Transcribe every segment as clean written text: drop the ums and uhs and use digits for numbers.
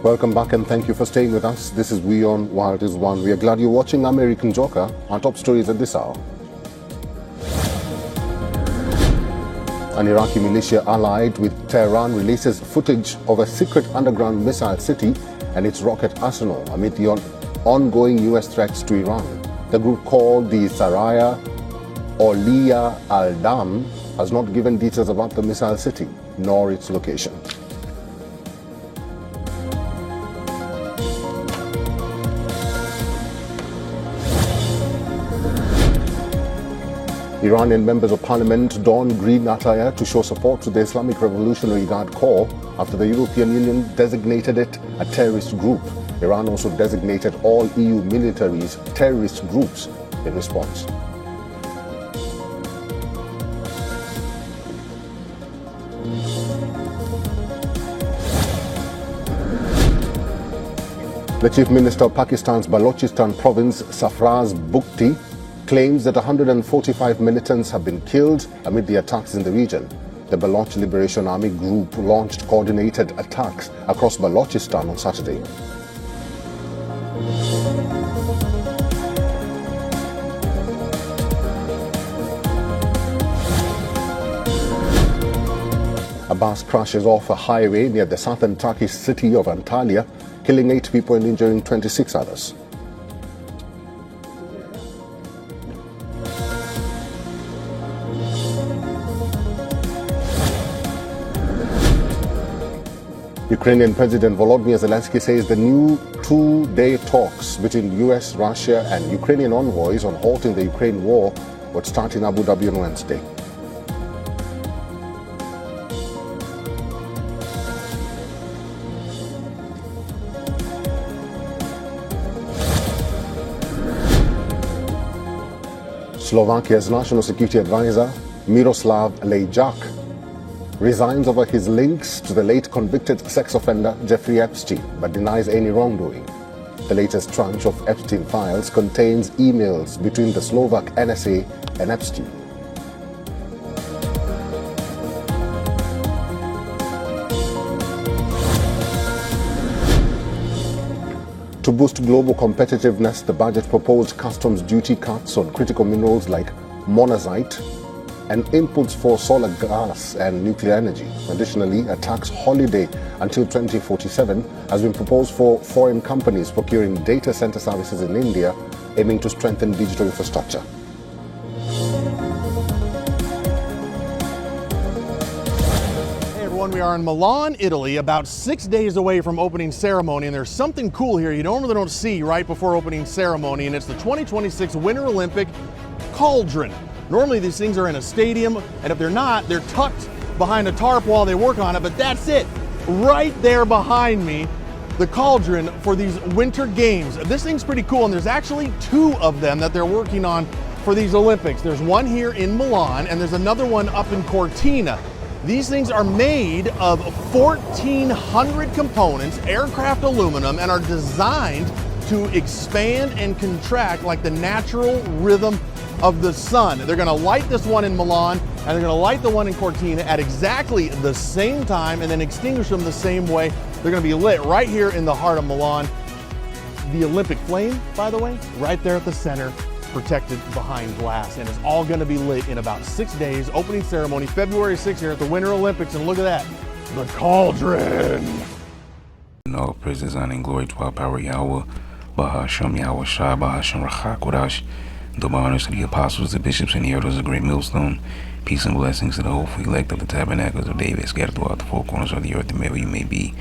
Welcome back and thank you for staying with us. This is We On Wild is One. We are glad you're watching American Joker. Our top stories at this hour. An Iraqi militia allied with Tehran releases footage of a secret underground missile city and its rocket arsenal amid the ongoing US threats to Iran. The group called the Saraya Oliya al-Dam has not given details about the missile city nor its location. Iranian members of parliament donned green attire to show support to the Islamic Revolutionary Guard Corps after the European Union designated it a terrorist group. Iran also designated all EU militaries terrorist groups in response. The Chief Minister of Pakistan's Balochistan province, Sarfraz Bugti, claims that 145 militants have been killed amid the attacks in the region. The Baloch Liberation Army group launched coordinated attacks across Balochistan on Saturday. A bus crashes off a highway near the southern Turkish city of Antalya, killing 8 people and injuring 26 others. Ukrainian President Volodymyr Zelensky says the new two-day talks between US, Russia and Ukrainian envoys on halting the Ukraine war would start in Abu Dhabi on Wednesday. Slovakia's National Security Advisor, Miroslav Lajčák, resigns over his links to the late convicted sex offender Jeffrey Epstein, but denies any wrongdoing. The latest tranche of Epstein files contains emails between the Slovak NSA and Epstein. To boost global competitiveness, the budget proposed customs duty cuts on critical minerals like monazite and inputs for solar gas and nuclear energy. Additionally, a tax holiday until 2047 has been proposed for foreign companies procuring data center services in India, aiming to strengthen digital infrastructure. Hey everyone, we are in Milan, Italy, about 6 days away from opening ceremony, and there's something cool here you normally don't see right before opening ceremony, and it's the 2026 Winter Olympic cauldron. Normally these things are in a stadium, and if they're not, they're tucked behind a tarp while they work on it, but that's it. Right there behind me, the cauldron for these winter games. This thing's pretty cool, and there's actually 2 of them that they're working on for these Olympics. There's one here in Milan, and there's another one up in Cortina. These things are made of 1,400 components, aircraft aluminum, and are designed to expand and contract like the natural rhythm of the sun. They're gonna light this one in Milan and they're gonna light the one in Cortina at exactly the same time and then extinguish them the same way. They're gonna be lit right here in the heart of Milan. The Olympic flame, by the way, right there at the center, protected behind glass, and it's all gonna be lit in about 6 days. Opening ceremony, February 6th here at the Winter Olympics, and look at that, the cauldron. In all praises, honor, and glory to our power, Yahweh, Bahasham, Yahweh Shai, Bahasham, Rachak, Kodash. Double honors to the apostles, the bishops, and the elders of Great Millstone. Peace and blessings to the hopeful elect of the tabernacles of David, scattered throughout the 4 corners of the earth, and wherever you may be,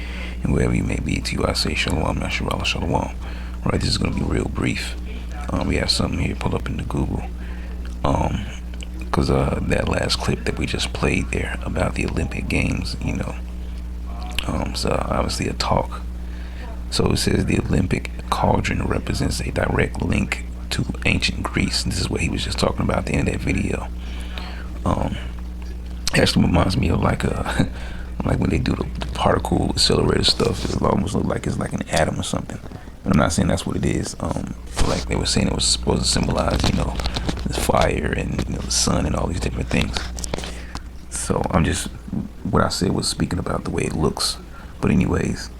and wherever you may be. To you I say Shalom, Yasharallah, Shalom. Right, this is going to be real brief. We have something here pulled up into Google. Because that last clip that we just played there about the Olympic Games, you know. So obviously a talk. So it says the Olympic cauldron represents a direct link to ancient Greece. This is what he was just talking about at the end of that video. Actually reminds me of like like when they do the particle accelerator stuff. It almost looks like it's like an atom or something. And I'm not saying that's what it is. Like they were saying it was supposed to symbolize, you know, this fire and, you know, the sun and all these different things. So I'm just, what I said was speaking about the way it looks. But anyways,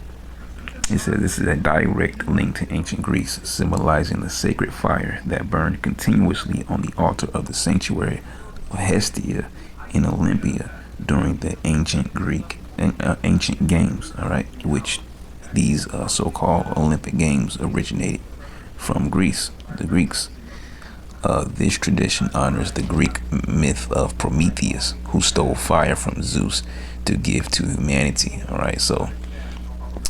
It says this is a direct link to ancient Greece, symbolizing the sacred fire that burned continuously on the altar of the sanctuary of Hestia in Olympia during the ancient games. All right, which these so-called Olympic games originated from Greece, the Greeks. This tradition honors the Greek myth of Prometheus, who stole fire from Zeus to give to humanity. All right, so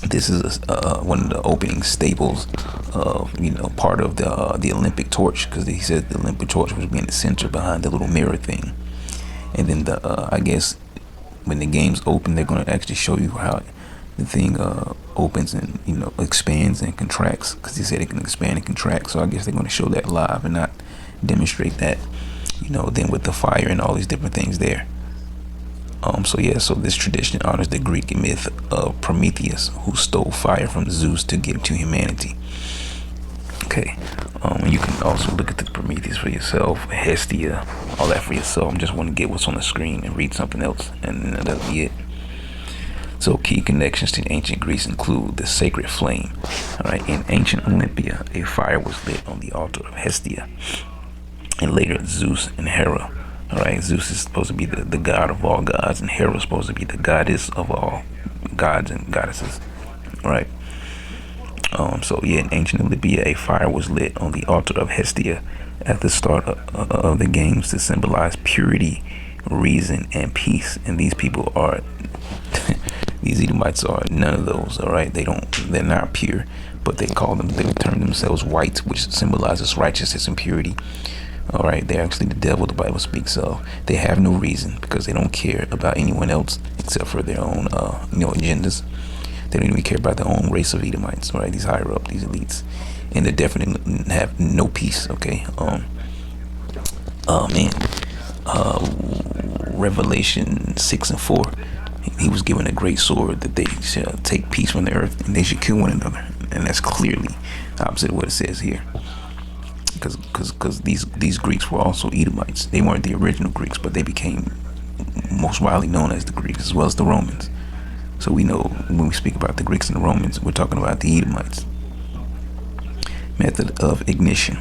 this is one of the opening staples of, part of the Olympic torch, because he said the Olympic torch was being the center behind the little mirror thing. And then I guess when the games open, they're going to actually show you how the thing opens and expands and contracts, because he said it can expand and contract. So I guess they're going to show that live and not demonstrate that, then with the fire and all these different things there. So this tradition honors the Greek myth of Prometheus, who stole fire from Zeus to give to humanity. Okay, you can also look at the Prometheus for yourself, Hestia, all that for yourself. I just want to get what's on the screen and read something else, and then that'll be it. So key connections to ancient Greece include the sacred flame. All right, in ancient Olympia, a fire was lit on the altar of Hestia, and later Zeus and Hera. All right, Zeus is supposed to be the god of all gods, and Hera is supposed to be the goddess of all gods and goddesses. All right. In ancient Olympia, a fire was lit on the altar of Hestia at the start of the games to symbolize purity, reason, and peace. And these people are, these Edomites are none of those. All right, they're not pure, but they term themselves white, which symbolizes righteousness and purity. All right, they're actually the devil the Bible speaks of. They have no reason because they don't care about anyone else except for their own, agendas. They don't even care about their own race of Edomites, right? These higher up, these elites, and they definitely have no peace. Okay, Revelation 6:4, he was given a great sword that they shall take peace from the earth, and they should kill one another, and that's clearly opposite of what it says here. Because these Greeks were also Edomites. They weren't the original Greeks, but they became most widely known as the Greeks, as well as the Romans. So we know when we speak about the Greeks and the Romans, we're talking about the Edomites. Method of ignition.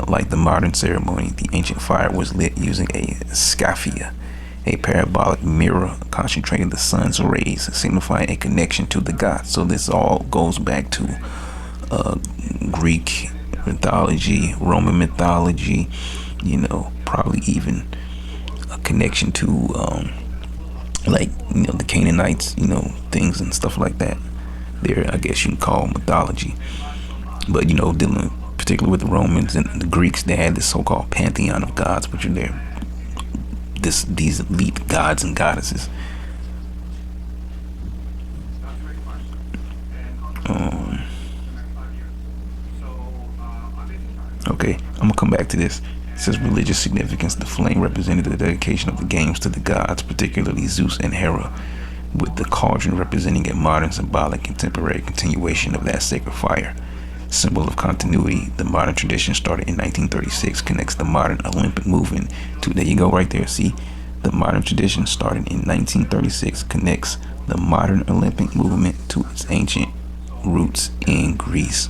Like the modern ceremony, the ancient fire was lit using a scaphia, a parabolic mirror concentrating the sun's rays, signifying a connection to the gods. So this all goes back to Greek mythology, Roman mythology, probably even a connection to the Canaanites, things and stuff like that. There, I guess you can call mythology. But dealing particularly with the Romans and the Greeks, they had this so-called pantheon of gods, which are these elite gods and goddesses. Okay, I'm gonna come back to this. It says religious significance. The flame represented the dedication of the games to the gods, particularly Zeus and Hera, with the cauldron representing a modern symbolic contemporary continuation of that sacred fire. Symbol of continuity, the modern tradition started in 1936 connects the modern Olympic movement to, there you go right there, see? The modern tradition started in 1936 connects the modern Olympic movement to its ancient roots in Greece.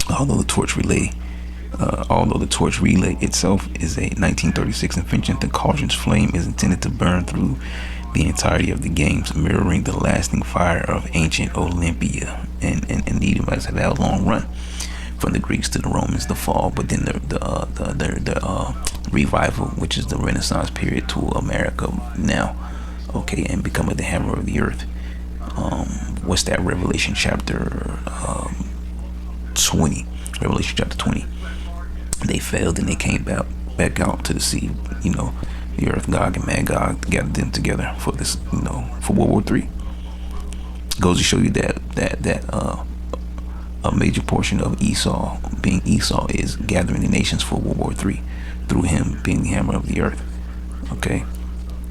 Although the torch relay itself is a 1936 invention, the cauldron's flame is intended to burn through the entirety of the games, mirroring the lasting fire of ancient Olympia. And the Edomites have had a long run from the Greeks to the Romans, the fall, but then the revival, which is the Renaissance period, to America now, okay, and becoming the hammer of the earth. What's that? Revelation chapter 20. Revelation chapter 20. They failed and they came back out to the sea. The earth, Gog and Magog, gathered them together for this, for World War III. Goes to show you that a major portion of Esau, being Esau, is gathering the nations for World War III through him being the hammer of the earth. Okay.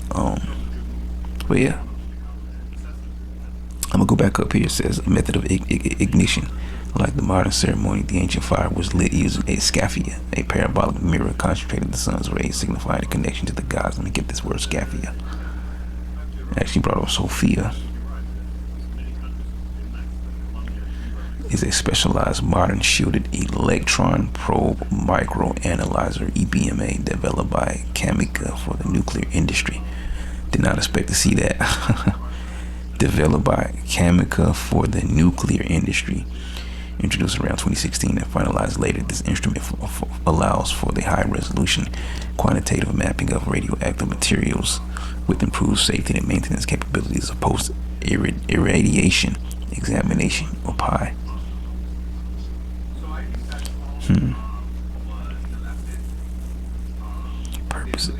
But yeah. I'm gonna go back up here. It says a method of ignition. Like the modern ceremony, the ancient fire was lit using a scaphia, a parabolic mirror concentrating the sun's rays, signifying a connection to the gods. Let me get this word scaphia. I actually brought up Sophia. is a specialized modern shielded electron probe microanalyzer, EBMA, developed by Cameca for the nuclear industry. Did not expect to see that. Developed by Cameca for the nuclear industry. Introduced around 2016 and finalized later, this instrument allows for the high resolution quantitative mapping of radioactive materials with improved safety and maintenance capabilities of post irradiation examination or PI.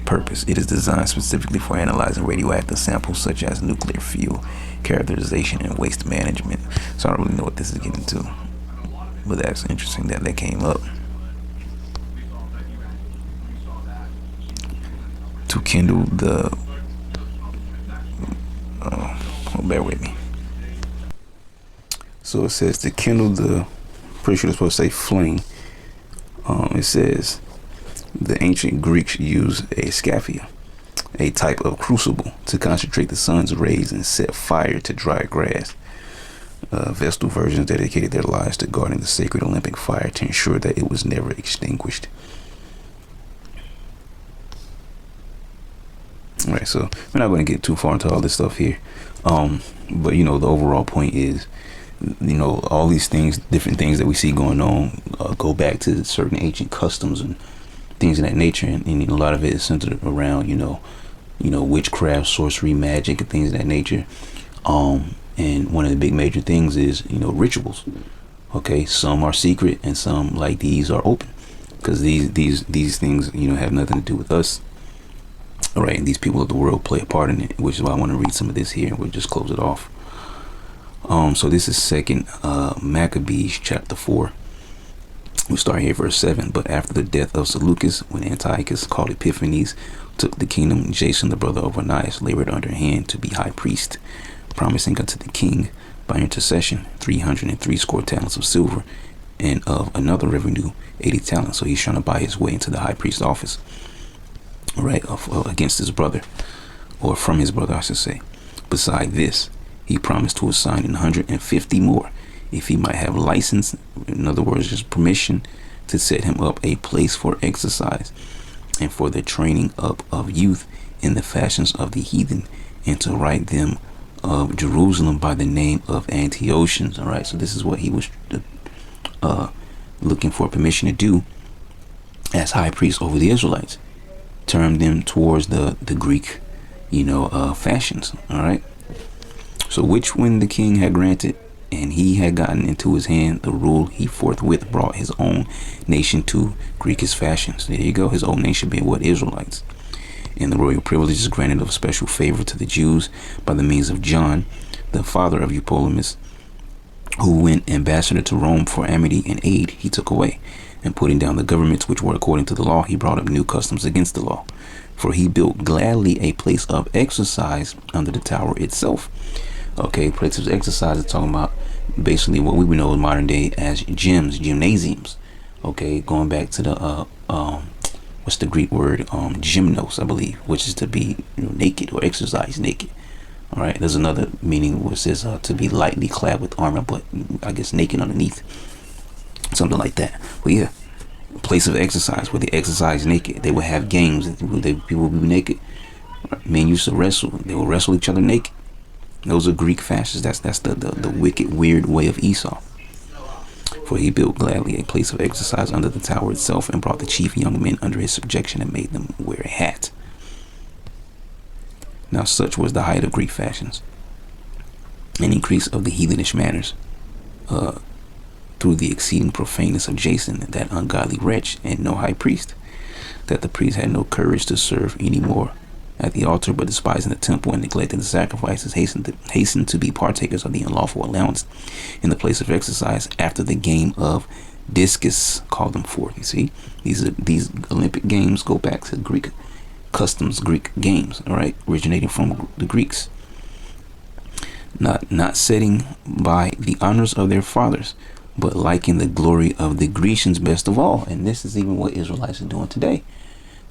Purpose. It is designed specifically for analyzing radioactive samples such as nuclear fuel characterization and waste management. So I don't really know what this is getting to, but that's interesting that came up. To kindle the bear with me. So it says to kindle the, pretty sure it's supposed to say flame. It says the ancient Greeks used a scaphia, a type of crucible, to concentrate the sun's rays and set fire to dry grass. Vestal versions dedicated their lives to guarding the sacred Olympic fire to ensure that it was never extinguished. All right, so we're not going to get too far into all this stuff here, but you know, the overall point is, you know, all these things, different things that we see going on, go back to certain ancient customs and things of that nature, and a lot of it is centered around, you know, witchcraft, sorcery, magic, and things of that nature. And one of the big major things is, you know, rituals. Okay, some are secret and some like these are open, because these things, you know, have nothing to do with us. All right, and these people of the world play a part in it, which is why I want to read some of this here, and we'll just close it off. So this is second Maccabees chapter 4. We start here verse 7. But after the death of Seleucus, when Antiochus called Epiphanes took the kingdom, Jason, the brother of Onias, labored under hand to be high priest, promising unto the king by intercession 360 talents of silver, and of another revenue 80 talents. So he's trying to buy his way into the high priest office, right, against his brother, or from his brother, I should say. Beside this, he promised to assign 150 more if he might have license, in other words, just permission, to set him up a place for exercise and for the training up of youth in the fashions of the heathen, and to write them of Jerusalem by the name of Antiochus. All right, so this is what he was looking for permission to do as high priest over the Israelites, turn them towards the Greek, fashions. All right. So which when the king had granted, and he had gotten into his hand the rule, he forthwith brought his own nation to Greekish fashions. There you go. His own nation being what? Israelites. And the royal privileges granted of special favor to the Jews by the means of John, the father of Eupolemus, who went ambassador to Rome for amity and aid, he took away. And putting down the governments which were according to the law, he brought up new customs against the law. For he built gladly a place of exercise under the tower itself. Okay, places of exercise is talking about basically what we would know in modern day as gyms, gymnasiums. Okay, going back to the what's the Greek word? Gymnos, I believe, which is to be naked or exercise naked. All right, there's another meaning where it says to be lightly clad with armor, but I guess naked underneath, something like that. But yeah, place of exercise where they exercise naked. They would have games. People would be naked. Men used to wrestle. They would wrestle each other naked. Those are Greek fashions. That's the wicked, weird way of Esau. For he built gladly a place of exercise under the tower itself, and brought the chief young men under his subjection, and made them wear a hat. Now such was the height of Greek fashions, an increase of the heathenish manners, through the exceeding profaneness of Jason, that ungodly wretch, and no high priest, that the priest had no courage to serve any more at the altar, but despising the temple and neglecting the sacrifices, hastened to be partakers of the unlawful allowance in the place of exercise after the game of discus called them forth. You see, these Olympic games go back to Greek customs, Greek games, all right, originating from the Greeks. Not setting by the honors of their fathers, but liking the glory of the Grecians best of all. And this is even what Israelites are doing today.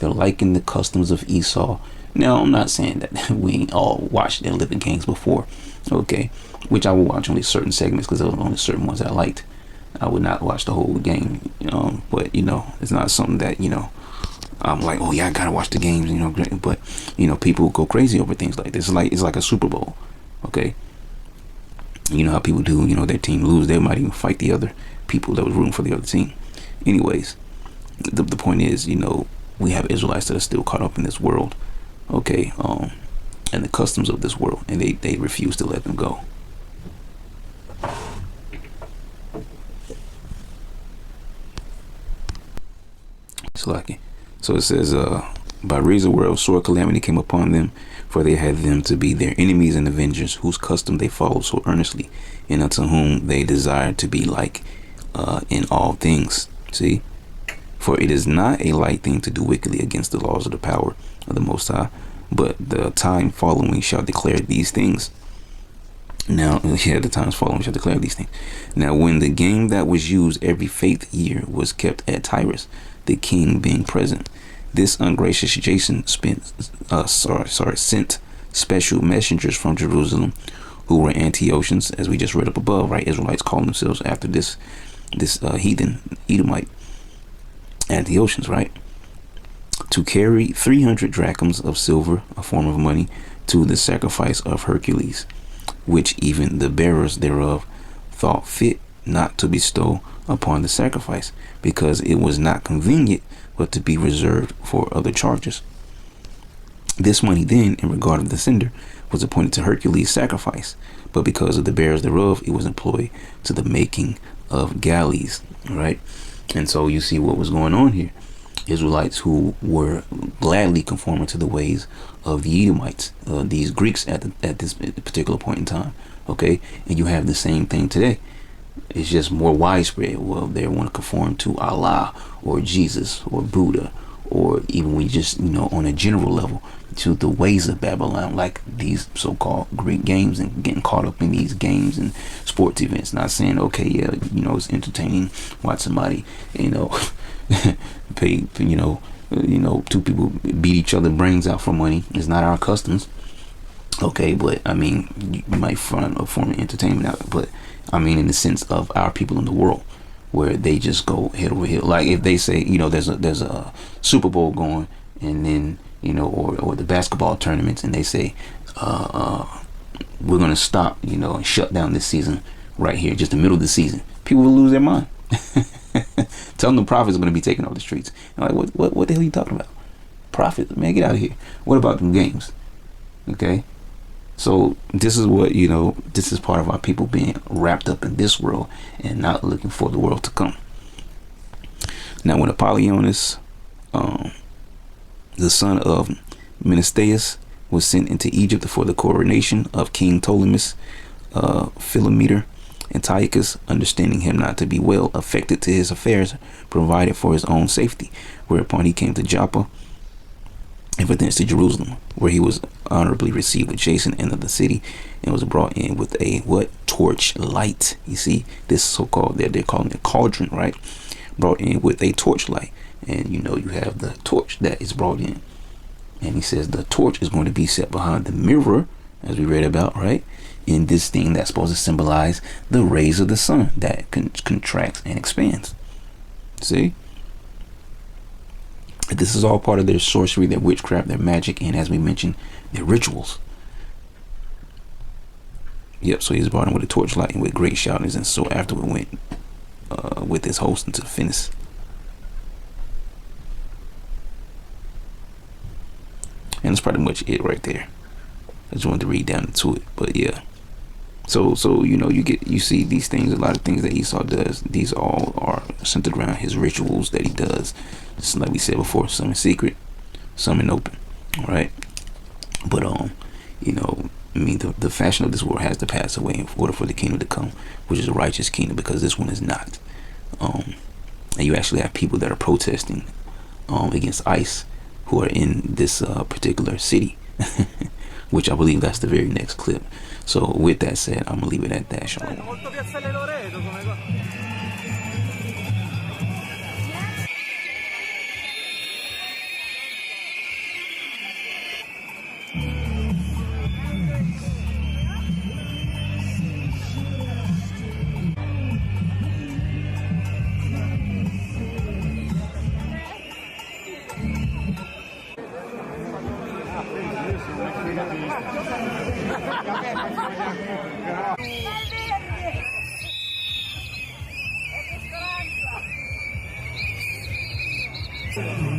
They're liking the customs of Esau, Now, I'm not saying that we ain't all watched the Olympic Games before, okay, which I will watch only certain segments because there were only certain ones I liked. I would not watch the whole game, but it's not something that I'm like, oh yeah, I gotta watch the games, but people go crazy over things like this. It's like a Super Bowl, okay. You know how people do, their team lose, they might even fight the other people that was rooting for the other team. Anyways, the point is, we have Israelites that are still caught up in this world, okay, and the customs of this world, and they refuse to let them go. So it says, by reason whereof sore calamity came upon them, for they had them to be their enemies and avengers, whose custom they followed so earnestly, and unto whom they desired to be like in all things. See? For it is not a light thing to do wickedly against the laws of the power of the Most High, but the time following shall declare these things. Now, the times following shall declare these things. Now, when the game that was used every 5th year was kept at Tyrus, the king being present, this ungracious Jason sent special messengers from Jerusalem, who were Antiochians, as we just read up above, right? Israelites calling themselves after this heathen Edomite Antiochians, right? To carry 300 drachms of silver, a form of money, to the sacrifice of Hercules, which even the bearers thereof thought fit not to bestow upon the sacrifice, because it was not convenient, but to be reserved for other charges. This money then, in regard of the sender, was appointed to Hercules' sacrifice, but because of the bearers thereof, it was employed to the making of galleys, right? And so you see what was going on here. Israelites who were gladly conforming to the ways of the Edomites, these Greeks at this particular point in time, okay? And you have the same thing today. It's just more widespread. Well, they want to conform to Allah or Jesus or Buddha, or even we just, on a general level, to the ways of Babylon, like these so-called Greek games, and getting caught up in these games and sports events. Not saying, okay, yeah, it's entertaining, watch somebody, pay, two people beat each other brains out for money. It's not our customs. Okay, but I mean, you might find a form of entertainment out, but I mean, in the sense of our people in the world, where they just go head over heels. Like if they say, there's a Super Bowl going, and then or the basketball tournaments, and they say, we're gonna stop, and shut down this season right here, just the middle of the season. People will lose their mind. Tell them the prophets are gonna be taking over the streets. I'm like, what the hell are you talking about? Prophets, man, get out of here. What about them games? Okay. So this is what, this is part of our people being wrapped up in this world and not looking for the world to come. Now, when Apollonius, the son of Menesthius, was sent into Egypt for the coronation of King Ptolemus, Philometor, Antiochus, understanding him not to be well affected to his affairs, provided for his own safety, whereupon he came to Joppa, and from thence to Jerusalem, where he was honorably received with Jason and of the city, and was brought in with a torch light. You see, this so-called, they're calling it cauldron, right? Brought in with a torch light, and you have the torch that is brought in, and he says the torch is going to be set behind the mirror, as we read about, right? In this thing that's supposed to symbolize the rays of the sun that contracts and expands. See? This is all part of their sorcery, their witchcraft, their magic, and as we mentioned, their rituals. Yep, so he's brought in with a torchlight and with great shoutings, and so afterward went with his host into Phoenix. And that's pretty much it right there. I just wanted to read down into it, but yeah. So you see these things, a lot of things that Esau does. These all are centered around his rituals that he does. Just like we said before, some in secret, some in open. All right, but the fashion of this world has to pass away in order for the kingdom to come, which is a righteous kingdom, because this one is not. And you actually have people that are protesting against ICE who are in this particular city. Which I believe that's the very next clip. So with that said, I'm gonna leave it at that. Shalom. Protest.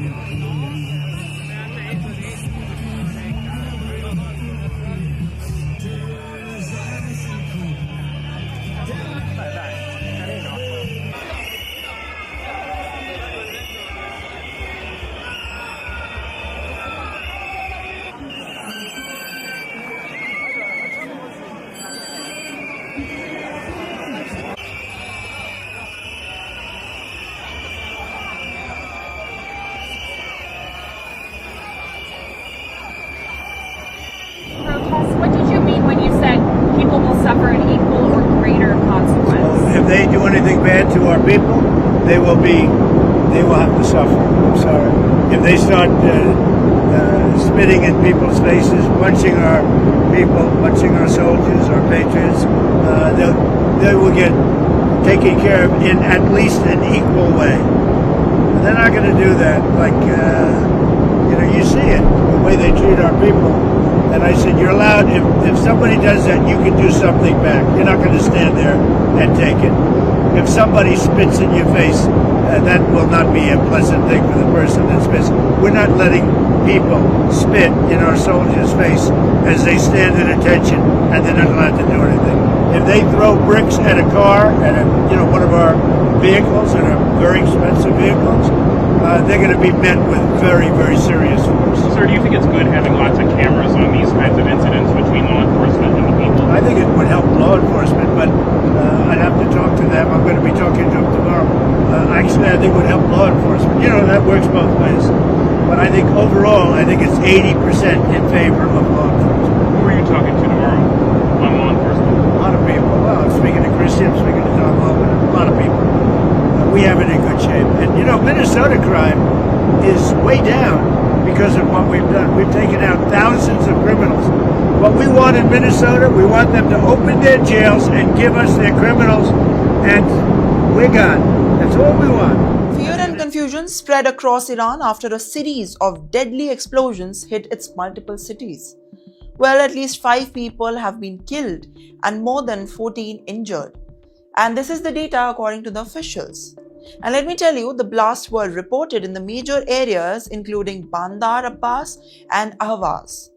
What did you mean when you said people will suffer an equal or greater consequence? If they do anything bad to our people, they will have to suffer. I'm sorry. If they start spitting in people's faces, punching our people, punching our soldiers, our patriots, they will get taken care of in at least an equal way. They're not going to do that. Like you see it, the way they treat our people. And I said, you're allowed, if somebody does that, you can do something back. You're not going to stand there and take it. If somebody spits in your face, that will not be a pleasant thing for the person that spits. We're not letting people spit in our soldiers' face as they stand at attention, and they're not allowed to do anything. If they throw bricks at a car, at one of our vehicles, and are very expensive vehicles, they're going to be met with very, very serious force. Sir, do you think it's good having lots of cameras on these kinds of incidents between law enforcement and the people? I think it would help law enforcement, but I'd have to talk to them. I'm going to be talking to them tomorrow. Actually, I think it would help law enforcement. That works both ways. But I think overall, it's 80% in favor of law enforcement. Who are you talking to tomorrow on law enforcement? A lot of people. Well, I'm speaking to Christie, I'm speaking to Tom Logan, a lot of people. We have it in good shape. And Minnesota crime is way down because of what we've done. We've taken out thousands of criminals. What we want in Minnesota, we want them to open their jails and give us their criminals, and we're gone. That's all we want. Fear and confusion spread across Iran after a series of deadly explosions hit its multiple cities. Well, at least 5 people have been killed and more than 14 injured. And this is the data according to the officials. And let me tell you, the blasts were reported in the major areas including Bandar Abbas and Ahvaz.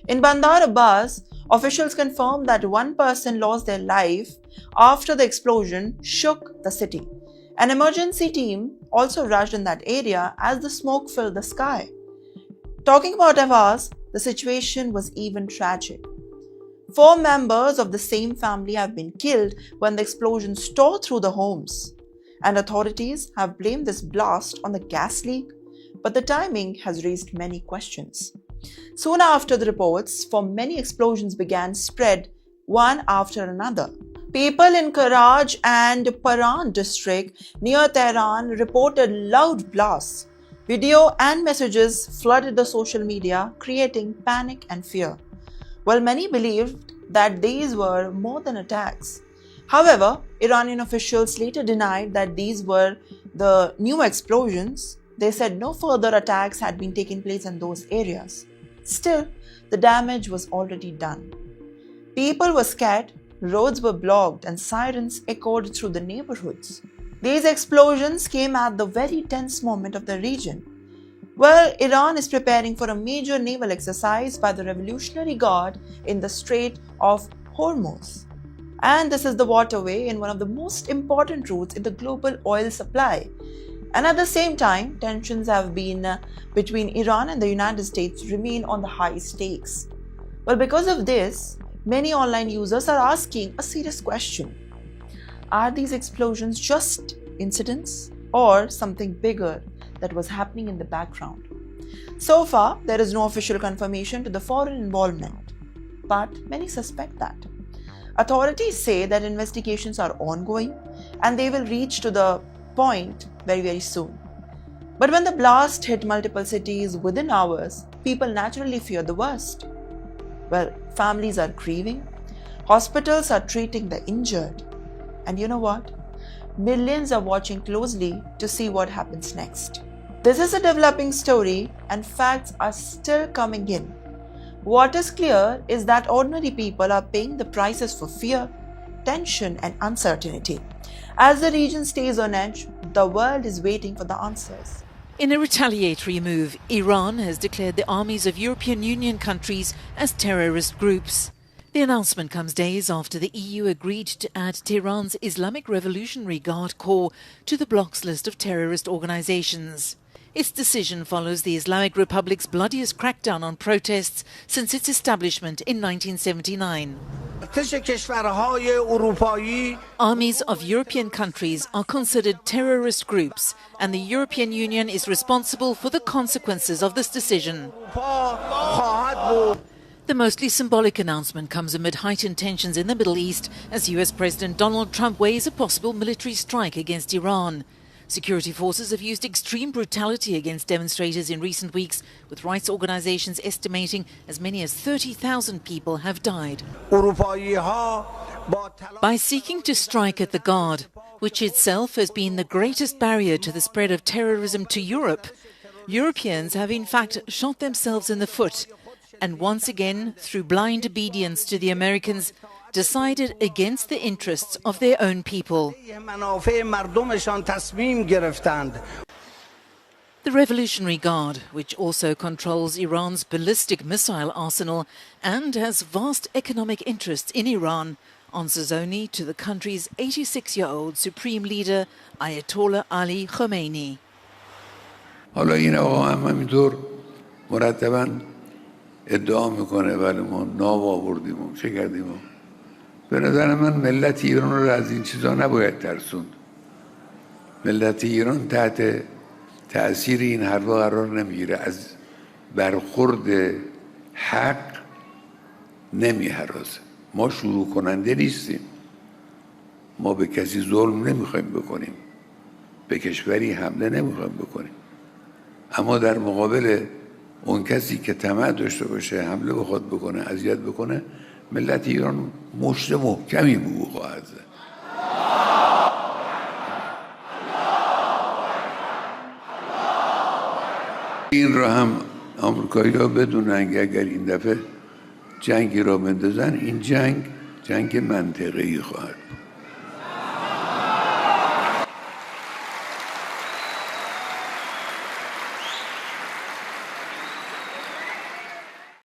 In Bandar Abbas, officials confirmed that one person lost their life after the explosion shook the city. An emergency team also rushed in that area as the smoke filled the sky. Talking about Ahvaz, the situation was even tragic. 4 members of the same family have been killed when the explosions tore through the homes. And authorities have blamed this blast on the gas leak, but the timing has raised many questions. Soon after the reports, many explosions began spread one after another. People in Karaj and Paran district near Tehran reported loud blasts. Video and messages flooded the social media, creating panic and fear. Well, many believed that these were more than attacks. However, Iranian officials later denied that these were the new explosions. They said no further attacks had been taking place in those areas. Still, the damage was already done. People were scared, roads were blocked, and sirens echoed through the neighborhoods. These explosions came at the very tense moment of the region. Well, Iran is preparing for a major naval exercise by the Revolutionary Guard in the Strait of Hormuz. And this is the waterway in one of the most important routes in the global oil supply. And at the same time, tensions have been between Iran and the United States remain on the high stakes. Well, because of this, many online users are asking a serious question. Are these explosions just incidents or something bigger that was happening in the background? So far, there is no official confirmation to the foreign involvement, but many suspect that. Authorities say that investigations are ongoing and they will reach to the point very, very soon. But when the blast hit multiple cities within hours, people naturally fear the worst. Well, families are grieving, hospitals are treating the injured, and you know what? Millions are watching closely to see what happens next. This is a developing story and facts are still coming in. What is clear is that ordinary people are paying the prices for fear, tension, and uncertainty. As the region stays on edge, the world is waiting for the answers. In a retaliatory move, Iran has declared the armies of European Union countries as terrorist groups. The announcement comes days after the EU agreed to add Tehran's Islamic Revolutionary Guard Corps to the bloc's list of terrorist organizations. Its decision follows the Islamic Republic's bloodiest crackdown on protests since its establishment in 1979. Armies of European countries are considered terrorist groups, and the European Union is responsible for the consequences of this decision. The mostly symbolic announcement comes amid heightened tensions in the Middle East as US President Donald Trump weighs a possible military strike against Iran. Security forces have used extreme brutality against demonstrators in recent weeks, with rights organizations estimating as many as 30,000 people have died. By seeking to strike at the Guard, which itself has been the greatest barrier to the spread of terrorism to Europe, Europeans have in fact shot themselves in the foot and once again, through blind obedience to the Americans, decided against the interests of their own people. The Revolutionary Guard, which also controls Iran's ballistic missile arsenal and has vast economic interests in Iran, answers only to the country's 86-year-old supreme leader, Ayatollah Ali Khamenei. حالا این آقا هم همینطور مرتباً ادعا میکنه ولی ما ناب آوردیم چه کردیم. به نظر من ملت ایران رو از این چیزا نباید ترسوند. ملت ایران تحت تأثیر این حرفا قرار نمیگیره، از برخورد حق نمیهراسه. ما شروع کننده نیستیم، ما به کسی ظلم نمیخوایم بکنیم، به کشوری حمله نمیخوایم بکنیم، اما در مقابل اون کسی که طمع داشته باشه حمله بخواد بکنه، اذیت بکنه، ملت ایران مشت محکمی به او خواهد زد. این را هم آمریکایی‌ها بدونن که اگر این دفعه جنگی را بندازن، این جنگ منطقه‌ای خواهد بود.